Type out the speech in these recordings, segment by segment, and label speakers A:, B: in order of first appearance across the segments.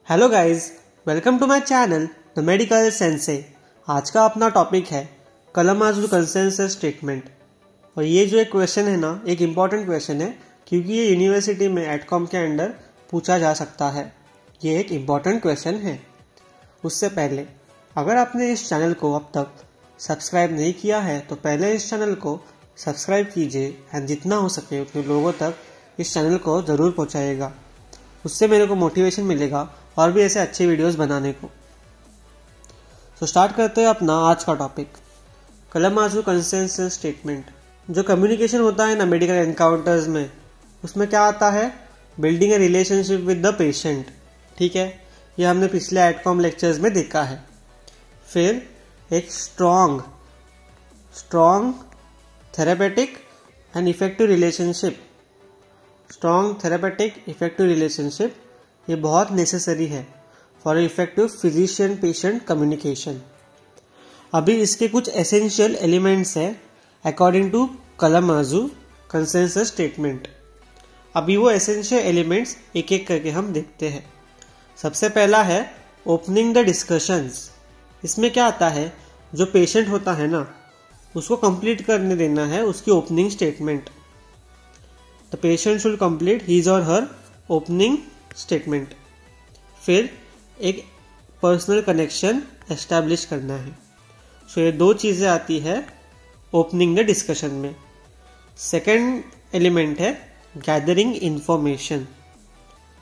A: Hello guys, welcome to my channel the medical sense. आज का अपना टॉपिक है कालामाज़ू कंसेंसस स्टेटमेंट। और ये जो एक क्वेश्चन है ना, एक इम्पॉर्टेंट क्वेश्चन है क्योंकि ये यूनिवर्सिटी में एडकॉम के अंडर पूछा जा सकता है। ये एक इम्पॉर्टेंट क्वेश्चन है। उससे पहले अगर आपने इस चैनल को अब तक सब्सक्राइब नहीं किया है तो पहले इस चैनल को सब्सक्राइब कीजिए एंड जितना हो सके उतने लोगों तक इस चैनल को ज़रूर पहुँचाइएगा। उससे मेरे को मोटिवेशन मिलेगा और भी ऐसे अच्छे वीडियोस बनाने को। तो स्टार्ट करते हैं अपना आज का टॉपिक, कालामाज़ू कंसेंसस स्टेटमेंट। जो कम्युनिकेशन होता है ना मेडिकल एनकाउंटर्स में, उसमें क्या आता है? Building A relationship with the patient. ठीक है, ये हमने पिछले एडकॉम लेक्चर्स में देखा है। फिर एक strong therapeutic and effective relationship. Strong therapeutic effective relationship ये बहुत नेसेसरी है for effective physician patient communication. अभी इसके कुछ एसेंशियल एलिमेंट्स है अकॉर्डिंग टू कालामाज़ू कंसेंसस स्टेटमेंट। अभी वो एसेंशियल एलिमेंट्स एक एक करके हम देखते हैं। सबसे पहला है ओपनिंग द डिस्कशंस। इसमें क्या आता है, जो पेशेंट होता है ना उसको कंप्लीट करने देना है उसकी opening statement. The patient should complete his और हर ओपनिंग स्टेटमेंट। फिर एक पर्सनल कनेक्शन एस्टैब्लिश करना है। सो ये दो चीज़ें आती है ओपनिंग द डिस्कशन में। सेकेंड एलिमेंट है गैदरिंग इंफॉर्मेशन।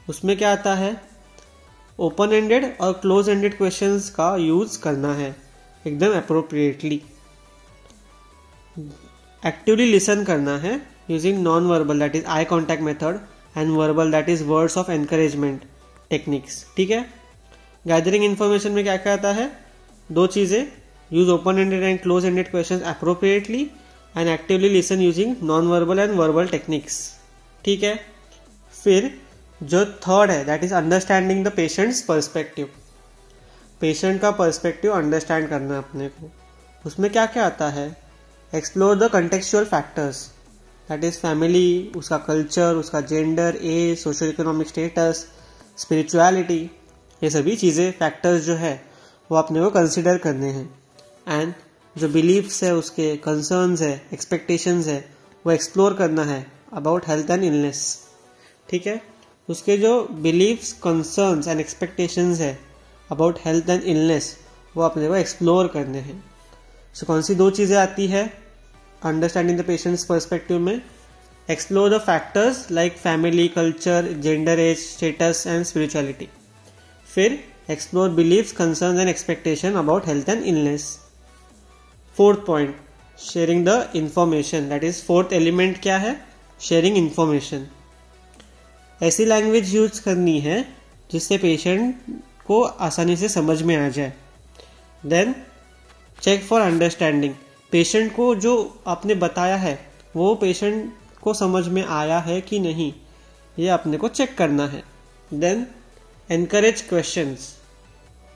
A: उसमें क्या आता है, ओपन एंडेड और क्लोज एंडेड क्वेश्चंस का यूज करना है एकदम अप्रोप्रिएटली। एक्टिवली लिसन करना है using non verbal that is eye contact method and verbal that is words of encouragement techniques. ठीक है, गैदरिंग इन्फॉर्मेशन में क्या क्या आता है? दो चीज़ें, use open ended and close ended questions appropriately and actively listen using non verbal and verbal techniques. ठीक है, फिर जो थर्ड है that is understanding the patient's perspective. Patient का पर्सपेक्टिव अंडरस्टैंड करना है अपने को। उसमें क्या क्या आता है? Explore the contextual factors that is family, उसका कल्चर, उसका gender, age, social economic status, spirituality, ये सभी चीज़ें फैक्टर्स जो है वो अपने को कंसिडर करने हैं। एंड जो बिलीफ्स है, उसके कंसर्न्स है, एक्सपेक्टेशंस है, वो एक्सप्लोर करना है अबाउट हेल्थ एंड इलनेस। ठीक है, उसके जो बिलीफ्स, कंसर्न्स एंड एक्सपेक्टेशंस है अबाउट हेल्थ एंड इलनेस वो अपने को एक्सप्लोर करने हैं। सो कौन सी दो चीज़ें आती है अंडरस्टैंडिंग द पेशेंट्स पर्सपेक्टिव में? Explore the factors like family, culture, gender, age, status and spirituality. फिर explore beliefs, concerns and expectation about health and illness. Fourth point, sharing the information that is fourth element क्या है? Sharing information. ऐसी language use करनी है जिससे patient को आसानी से समझ में आ जाए। Then check for understanding. Patient को जो आपने बताया है वो पेशेंट को समझ में आया है कि नहीं, ये अपने को चेक करना है। Then encourage questions.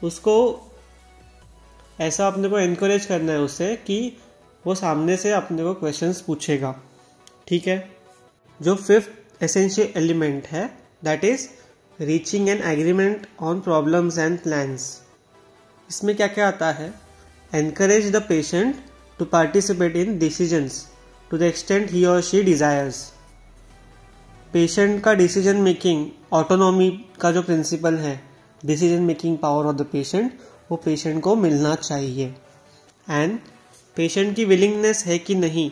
A: उसको ऐसा अपने को एनकरेज करना है उससे कि वो सामने से अपने को क्वेश्चंस पूछेगा। ठीक है, जो फिफ्थ एसेंशियल एलिमेंट है that is reaching an agreement on problems and plans. इसमें क्या क्या आता है? Encourage the patient to participate in decisions to the extent he or she desires. Patient का डिसीजन मेकिंग, ऑटोनॉमी का जो प्रिंसिपल है, decision making power of the patient, वो पेशेंट को मिलना चाहिए। एंड पेशेंट की विलिंगनेस है कि नहीं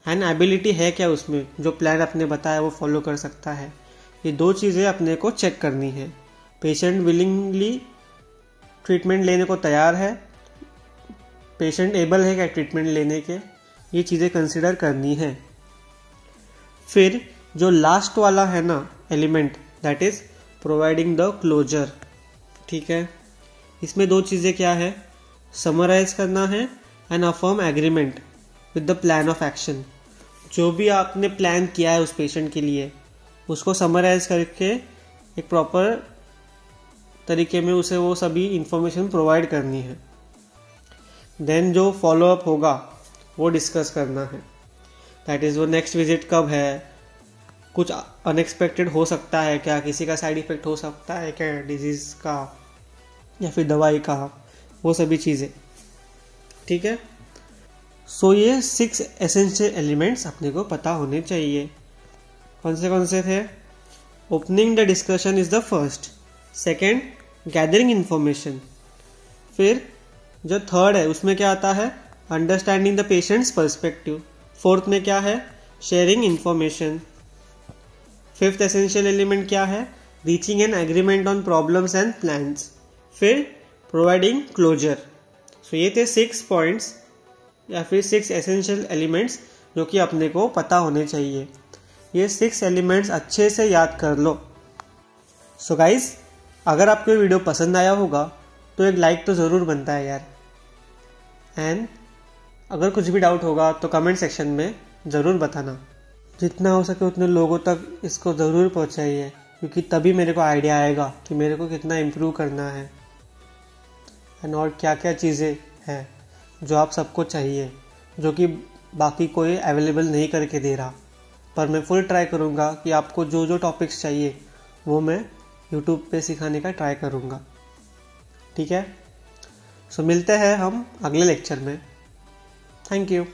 A: एंड एबिलिटी है क्या उसमें, जो प्लान अपने बताया वो फॉलो कर सकता है। ये दो चीज़ें अपने को चेक करनी है। पेशेंट विलिंगली ट्रीटमेंट लेने को तैयार है, पेशेंट एबल है क्या ट्रीटमेंट लेने के, ये चीज़ें कंसिडर करनी है। फिर जो लास्ट वाला है ना element that is providing the closure. ठीक है, इसमें दो चीज़ें क्या है? समराइज करना है and affirm agreement with the plan of action. जो भी आपने प्लान किया है उस पेशेंट के लिए उसको समराइज करके एक प्रॉपर तरीके में उसे वो सभी इंफॉर्मेशन प्रोवाइड करनी है। देन जो फॉलोअप होगा वो डिस्कस करना है, दैट इज़ वो नेक्स्ट विजिट कब है, कुछ अनएक्सपेक्टेड हो सकता है क्या, किसी का साइड इफेक्ट हो सकता है क्या डिजीज़ का या फिर दवाई का, वो सभी चीज़ें। ठीक है, सो ये 6 एसेंशियल एलिमेंट्स अपने को पता होने चाहिए। कौन से थे? Opening the discussion is the first, second gathering information, फिर जो थर्ड है उसमें क्या आता है? Understanding the patient's perspective, fourth में क्या है? Sharing information, fifth essential element क्या है? Reaching an agreement on problems and plans, फिर प्रोवाइडिंग क्लोजर। सो ये थे 6 पॉइंट्स या फिर 6 एसेंशियल एलिमेंट्स जो कि अपने को पता होने चाहिए। ये 6 एलिमेंट्स अच्छे से याद कर लो। सो गाइज, अगर आपको ये वीडियो पसंद आया होगा तो एक लाइक तो ज़रूर बनता है यार। एंड अगर कुछ भी डाउट होगा तो कमेंट सेक्शन में ज़रूर बताना। जितना हो सके उतने लोगों तक इसको ज़रूर पहुंचाइए, क्योंकि तभी मेरे को आइडिया आएगा कि मेरे को कितना इम्प्रूव करना है एंड और क्या क्या चीज़ें हैं जो आप सबको चाहिए, जो कि बाकी कोई अवेलेबल नहीं करके दे रहा। पर मैं फुल ट्राई करूँगा कि आपको जो जो टॉपिक्स चाहिए वो मैं यूट्यूब पे सिखाने का ट्राई करूँगा। ठीक है, सो मिलते हैं हम अगले लेक्चर में। Thank you.